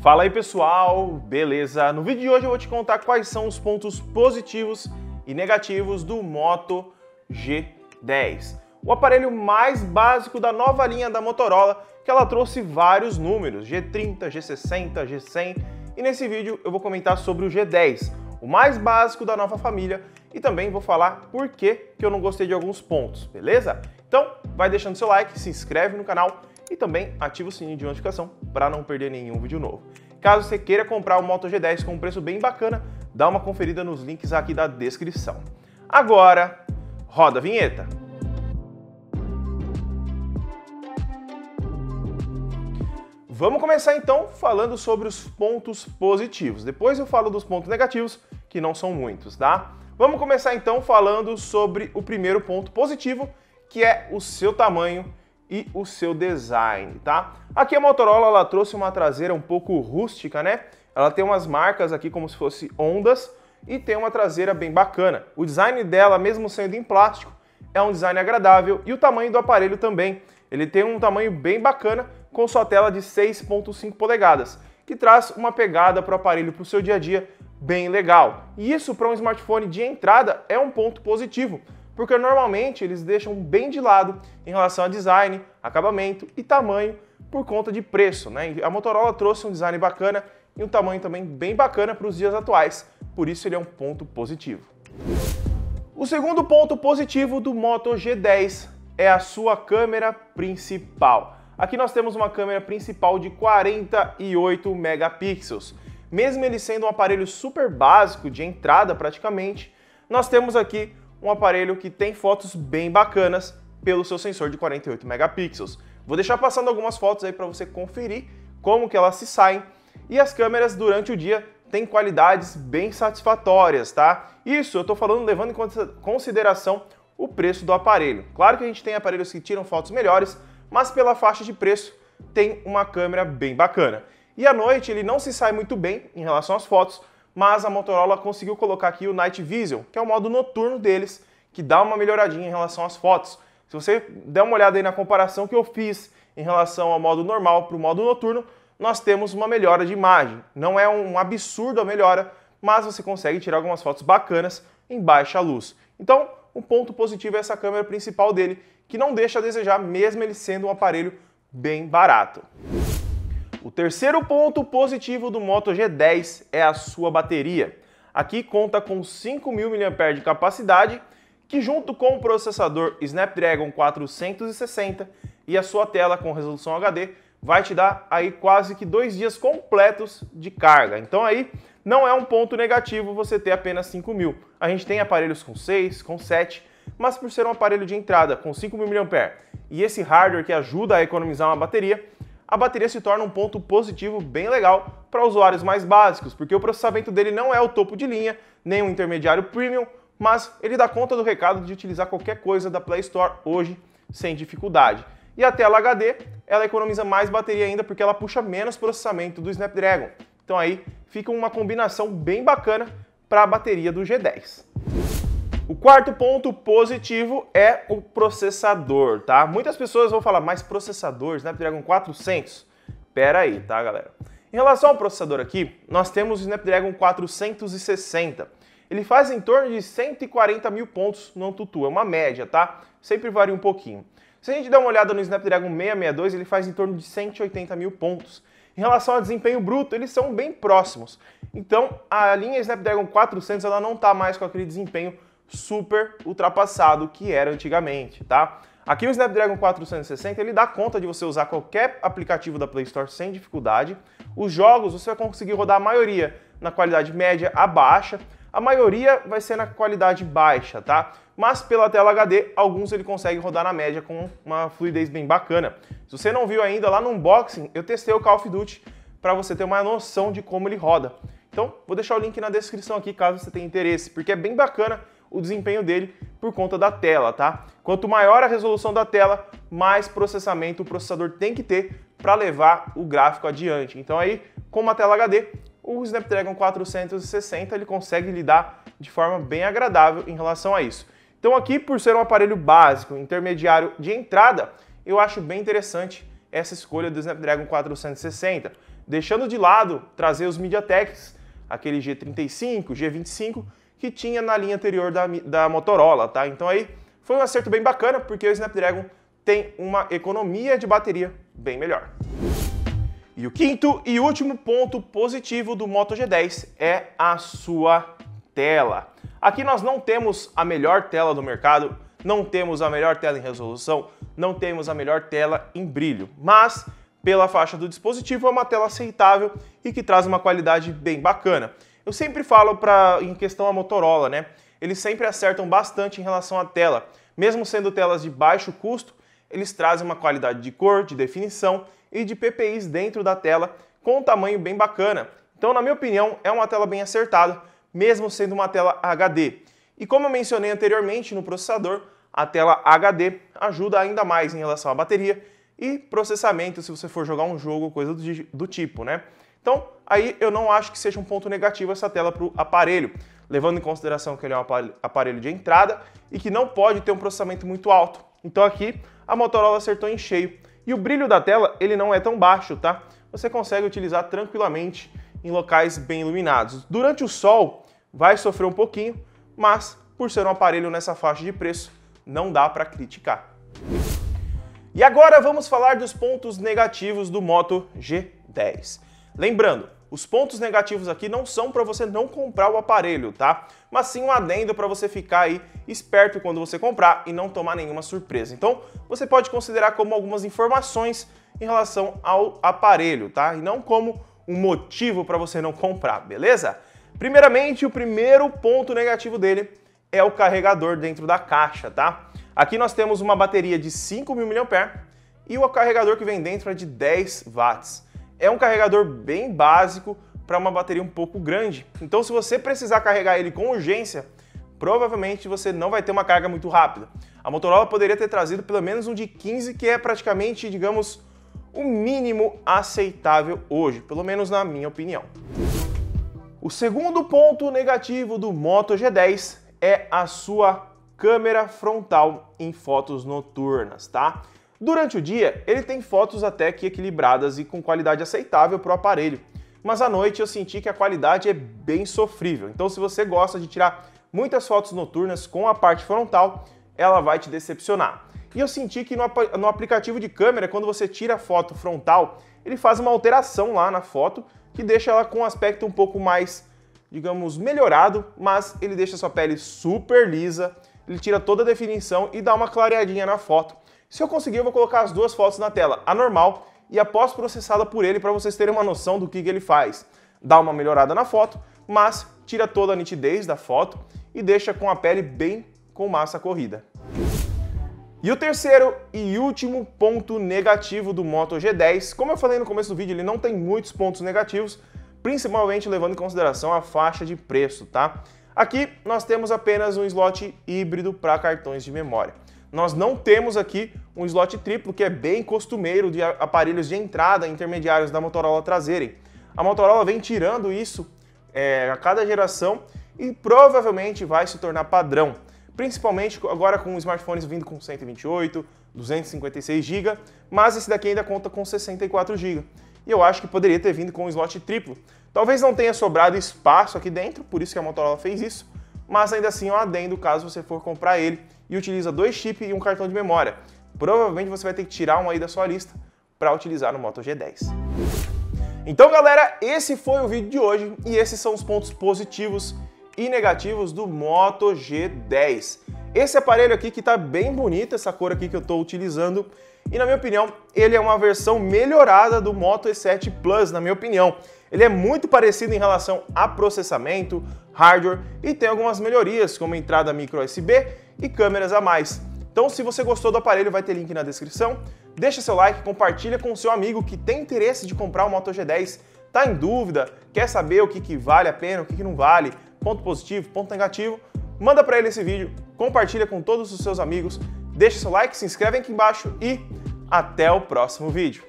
Fala aí pessoal, beleza? No vídeo de hoje eu vou te contar quais são os pontos positivos e negativos do Moto G10. O aparelho mais básico da nova linha da Motorola, que ela trouxe vários números, G30, G60, G100, e nesse vídeo eu vou comentar sobre o G10, o mais básico da nova família, e também vou falar por que eu não gostei de alguns pontos, beleza? Então vai deixando seu like, se inscreve no canal e também ativa o sininho de notificação para não perder nenhum vídeo novo. Caso você queira comprar o Moto G10 com um preço bem bacana, dá uma conferida nos links aqui da descrição. Agora, roda a vinheta! Vamos começar então falando sobre os pontos positivos. Depois eu falo dos pontos negativos, que não são muitos, tá? Vamos começar então falando sobre o primeiro ponto positivo, que é o seu tamanho e o seu design, tá? Aqui a Motorola ela trouxe uma traseira um pouco rústica, né? Ela tem umas marcas aqui como se fosse ondas e tem uma traseira bem bacana. O design dela, mesmo sendo em plástico, é um design agradável e o tamanho do aparelho também. Ele tem um tamanho bem bacana com sua tela de 6.5 polegadas, que traz uma pegada para o aparelho para o seu dia a dia bem legal. E isso para um smartphone de entrada é um ponto positivo, porque normalmente eles deixam bem de lado em relação a design, acabamento e tamanho por conta de preço, né? A Motorola trouxe um design bacana e um tamanho também bem bacana para os dias atuais, por isso ele é um ponto positivo. O segundo ponto positivo do Moto G10 é a sua câmera principal. Aqui nós temos uma câmera principal de 48 megapixels. Mesmo ele sendo um aparelho super básico, de entrada praticamente, nós temos aqui um aparelho que tem fotos bem bacanas pelo seu sensor de 48 megapixels. Vou deixar passando algumas fotos aí para você conferir como que elas se saem. E as câmeras durante o dia têm qualidades bem satisfatórias, tá? Isso eu estou falando levando em consideração o preço do aparelho. Claro que a gente tem aparelhos que tiram fotos melhores, mas pela faixa de preço tem uma câmera bem bacana. E à noite ele não se sai muito bem em relação às fotos, mas a Motorola conseguiu colocar aqui o Night Vision, que é o modo noturno deles, que dá uma melhoradinha em relação às fotos. Se você der uma olhada aí na comparação que eu fiz em relação ao modo normal para o modo noturno, nós temos uma melhora de imagem. Não é um absurdo a melhora, mas você consegue tirar algumas fotos bacanas em baixa luz. Então, um ponto positivo é essa câmera principal dele, que não deixa a desejar, mesmo ele sendo um aparelho bem barato. O terceiro ponto positivo do Moto G10 é a sua bateria. Aqui conta com 5.000 mAh de capacidade, que junto com o processador Snapdragon 460 e a sua tela com resolução HD, vai te dar aí quase que 2 dias completos de carga. Então aí não é um ponto negativo você ter apenas 5.000. A gente tem aparelhos com 6, com 7, mas por ser um aparelho de entrada com 5.000 mAh e esse hardware que ajuda a economizar uma bateria, a bateria se torna um ponto positivo bem legal para usuários mais básicos, porque o processamento dele não é o topo de linha, nem um intermediário premium, mas ele dá conta do recado de utilizar qualquer coisa da Play Store hoje sem dificuldade. E a tela HD, ela economiza mais bateria ainda porque ela puxa menos processamento do Snapdragon. Então aí fica uma combinação bem bacana para a bateria do G10. O quarto ponto positivo é o processador, tá? Muitas pessoas vão falar, mas processador, Snapdragon 400? Pera aí, tá, galera? Em relação ao processador aqui, nós temos o Snapdragon 460. Ele faz em torno de 140 mil pontos no AnTuTu, é uma média, tá? Sempre varia um pouquinho. Se a gente der uma olhada no Snapdragon 662, ele faz em torno de 180 mil pontos. Em relação ao desempenho bruto, eles são bem próximos. Então, a linha Snapdragon 400 ela não está mais com aquele desempenho super ultrapassado que era antigamente, tá? Aqui o Snapdragon 460 ele dá conta de você usar qualquer aplicativo da Play Store sem dificuldade. Os jogos você vai conseguir rodar a maioria na qualidade média a baixa, a maioria vai ser na qualidade baixa, tá? Mas pela tela HD, alguns ele consegue rodar na média com uma fluidez bem bacana. Se você não viu ainda, lá no unboxing eu testei o Call of Duty para você ter uma noção de como ele roda. Então, vou deixar o link na descrição aqui caso você tenha interesse, porque é bem bacana o desempenho dele por conta da tela, tá? Quanto maior a resolução da tela, mais processamento o processador tem que ter para levar o gráfico adiante. Então aí, com uma tela HD, o Snapdragon 460 ele consegue lidar de forma bem agradável em relação a isso. Então aqui, por ser um aparelho básico, intermediário de entrada, eu acho bem interessante essa escolha do Snapdragon 460. deixando de lado trazer os MediaTeks, aquele G35, G25, que tinha na linha anterior da Motorola, tá? Então aí foi um acerto bem bacana, porque o Snapdragon tem uma economia de bateria bem melhor. E o quinto e último ponto positivo do Moto G10 é a sua tela. Aqui nós não temos a melhor tela do mercado, não temos a melhor tela em resolução, não temos a melhor tela em brilho, mas pela faixa do dispositivo é uma tela aceitável e que traz uma qualidade bem bacana. Eu sempre falo em questão a Motorola, né? Eles sempre acertam bastante em relação à tela. Mesmo sendo telas de baixo custo, eles trazem uma qualidade de cor, de definição e de PPIs dentro da tela com um tamanho bem bacana. Então, na minha opinião, é uma tela bem acertada, mesmo sendo uma tela HD. E como eu mencionei anteriormente no processador, a tela HD ajuda ainda mais em relação à bateria e processamento se você for jogar um jogo ou coisa do tipo, né? Então, aí eu não acho que seja um ponto negativo essa tela para o aparelho, levando em consideração que ele é um aparelho de entrada e que não pode ter um processamento muito alto. Então aqui a Motorola acertou em cheio. E o brilho da tela, ele não é tão baixo, tá? Você consegue utilizar tranquilamente em locais bem iluminados. Durante o sol vai sofrer um pouquinho, mas por ser um aparelho nessa faixa de preço, não dá para criticar. E agora vamos falar dos pontos negativos do Moto G10. Lembrando, os pontos negativos aqui não são para você não comprar o aparelho, tá? Mas sim um adendo para você ficar aí esperto quando você comprar e não tomar nenhuma surpresa. Então, você pode considerar como algumas informações em relação ao aparelho, tá? E não como um motivo para você não comprar, beleza? Primeiramente, o primeiro ponto negativo dele é o carregador dentro da caixa, tá? Aqui nós temos uma bateria de 5.000 mAh e o carregador que vem dentro é de 10 watts. É um carregador bem básico para uma bateria um pouco grande. Então, se você precisar carregar ele com urgência, provavelmente você não vai ter uma carga muito rápida. A Motorola poderia ter trazido pelo menos um de 15, que é praticamente, digamos, o mínimo aceitável hoje, pelo menos na minha opinião. O segundo ponto negativo do Moto G10 é a sua câmera frontal em fotos noturnas, tá? Durante o dia, ele tem fotos até que equilibradas e com qualidade aceitável para o aparelho, mas à noite eu senti que a qualidade é bem sofrível. Então, se você gosta de tirar muitas fotos noturnas com a parte frontal, ela vai te decepcionar. E eu senti que no aplicativo de câmera, quando você tira a foto frontal, ele faz uma alteração lá na foto que deixa ela com um aspecto um pouco mais, digamos, melhorado, mas ele deixa a sua pele super lisa, ele tira toda a definição e dá uma clareadinha na foto. Se eu conseguir, eu vou colocar as duas fotos na tela, a normal e a pós-processada por ele, para vocês terem uma noção do que ele faz. Dá uma melhorada na foto, mas tira toda a nitidez da foto e deixa com a pele bem com massa corrida. E o terceiro e último ponto negativo do Moto G10, como eu falei no começo do vídeo, ele não tem muitos pontos negativos, principalmente levando em consideração a faixa de preço, tá? Aqui nós temos apenas um slot híbrido para cartões de memória. Nós não temos aqui um slot triplo, que é bem costumeiro de aparelhos de entrada intermediários da Motorola trazerem. A Motorola vem tirando isso a cada geração e provavelmente vai se tornar padrão. Principalmente agora com smartphones vindo com 128, 256 GB, mas esse daqui ainda conta com 64 GB. E eu acho que poderia ter vindo com um slot triplo. Talvez não tenha sobrado espaço aqui dentro, por isso que a Motorola fez isso, mas ainda assim é um adendo caso você for comprar ele e utiliza 2 chips e um cartão de memória. Provavelmente você vai ter que tirar um aí da sua lista para utilizar no Moto G10. Então, galera, esse foi o vídeo de hoje e esses são os pontos positivos e negativos do Moto G10. Esse aparelho aqui que tá bem bonito, essa cor aqui que eu tô utilizando, e na minha opinião, ele é uma versão melhorada do Moto E7 Plus, na minha opinião. Ele é muito parecido em relação a processamento, hardware e tem algumas melhorias, como entrada micro USB e câmeras a mais. Então, se você gostou do aparelho, vai ter link na descrição. Deixa seu like, compartilha com o seu amigo que tem interesse de comprar o Moto G10, tá em dúvida, quer saber o que vale a pena, o que não vale, ponto positivo, ponto negativo, manda para ele esse vídeo, compartilha com todos os seus amigos, deixa seu like, se inscreve aqui embaixo e até o próximo vídeo.